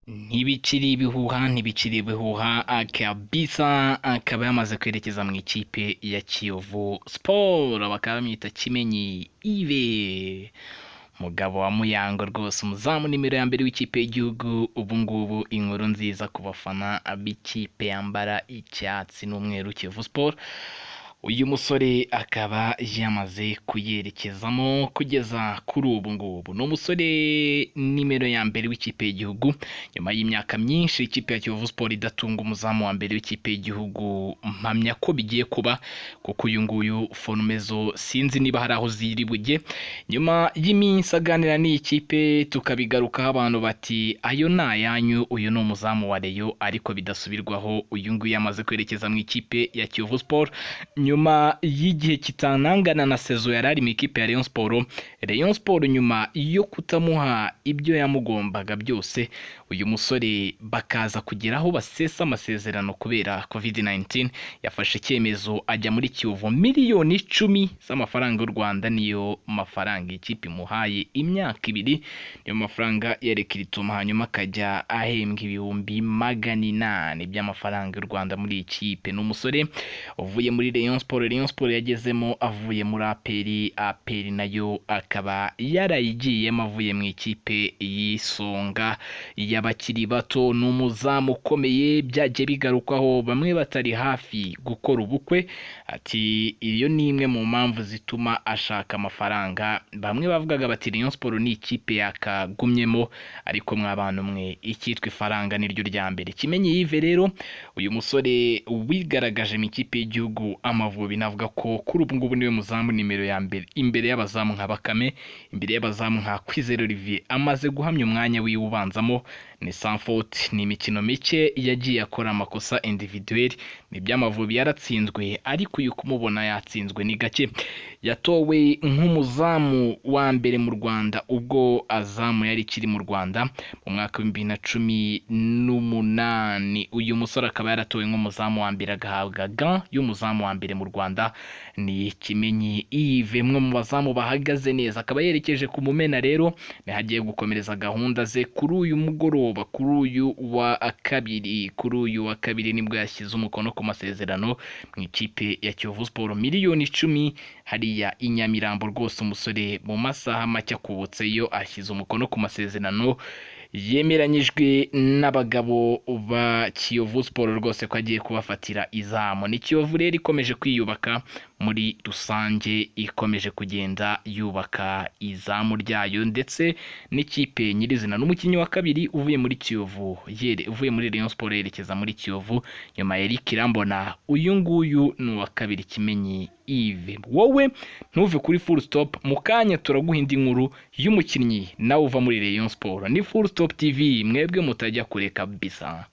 ntibikiri ibihuha kabisa, akaba yamaze kwerekeza mu ikipe ya Kiyovu Sport, bakaba bamwita Kimenyi Yves, mugabo wa Muyango rwose, umuzamu nimero ya mbere w'ikipe y'igihugu. Ubu ngubu inkuru nziza ku bafana b'ikipe yambara icyatsi n'umweru Kiyovu Sport, uyu musore akaba yamaze kuyerekezamo kugeza kuri ubu ngubu. Ni umusore nimero ya mbere w'ikipe y'igihugu, nyuma y'imyaka myinshi ikipe ya Kiyovu Sport idatunga umuzamu wa mbere w'ikipe y'igihugu. Mpamya ko bigiye kuba, kuko uyu nguyu forume zo sinzi niba hari aho ziri bujye. Nyuma y'iminsi aganira n'iyi kipe, tukabigarukaho abantu bati ayo ni ayanyu, uyu ni umuzamu wa Rayon, ariko bidasubirwaho uyu nguyu yamaze kwerekeza mu ikipe ya Kiyovu Sport nyuma y'igihe kitanangana na sezo yari ari mu ikipe ya Rayon Sport. Rayon Sport nyuma yo kutamuha ibyo yamugombaga byose, uyu musore bakaza kugeraho basesa amasezerano kubera COVID-19, yafashe icyemezo ajya muri Kiyovu. Miliyoni 10 z'amafaranga y'u Rwanda niyo mafaranga ikipe imuhaye imyaka 2, niyo mafaranga yerekira ituma, hanyuma akajya ahembwa ibihumbi 800 by'amafaranga y'u Rwanda muri ikipe. Ni umusore uvuye muri Rayon Sport. Rayon Sport yagezemo avuye muri APR nayo akaba yarayigiyemo avuye mu ikipe y'Isonga y'abakiri bato. Ni umuzamu ukomeye, byagiye bigarukwaho bamwe batari hafi gukora ubukwe, ati iyo ni imwe mu mpamvu zituma ashaka amafaranga. Bamwe bavugaga bati Rayon Sport ni ikipe yakagumyemo, ariko mw'abantu mwe icyitwa ifaranga niryo rya mbere. Kimenyi Yves rero, uyu musore wigaragaje mu ikipe y'igihugu Amavubi, navuga ko kuri ubu ngubu niwe muzamu nimero ya mbere, imbere y'abazamu nka Bakame, imbere y'abazamu nka Kwizera Olivier. Amaze guhamya umwanya wiwe ubanzamo, ni sans faute. Ni imikino mike yagiye akora amakosa individuel, ni by'Amavubi yaratsinzwe, ariko uyu kumubona yatsinzwe ni gake. Yatowe nk'umuzamu wa mbere mu Rwanda ubwo Azamu yari ikiri mu Rwanda mu mwaka wa 2018. Uyu musore akaba yaratowe nk'umuzamu wa mbere, agahabwa gan y'umuzamu wa mbere mu Rwanda. Ni Kimenyi Yves, mwe mu bazamu bahagaze neza. Akaba yerekeje ku Mumena rero, ni hagiye gukomereza gahunda ze kuri uyu mugoroba, kuri uyu wa kabiri nibwo yashyize umukono ku masezerano mu ikipe ya Kiyovu Sport. Miliyoni 10 hariya i Nyamirambo rwose. Umusore mu masaha make akubutseyo ashyize umukono ku masezerano yemeranyijwe n'abagabo ba Kiyovu Sport rwose ko agiye kubafatira izamu. Ni Kiyovu rero ikomeje kwiyubaka muri rusange, ikomeje kugenda yubaka izamu ryayo, ndetse n'ikipe nyirizina. N'umukinnyi wa kabiri uvuye muri Kiyovu, uvuye muri Rayon Sport yerekeza muri Kiyovu nyuma ya Eric Irambona. Uyu nguyu ni uwa kabiri, Kimenyi Yves. Wowe ntuve kuri Full Stop, mu kanya turaguha indi nkuru y'umukinnyi nawe uva muri Rayon Sport. Ni Full Stop TV, mwebwe mutajya kure kabisa.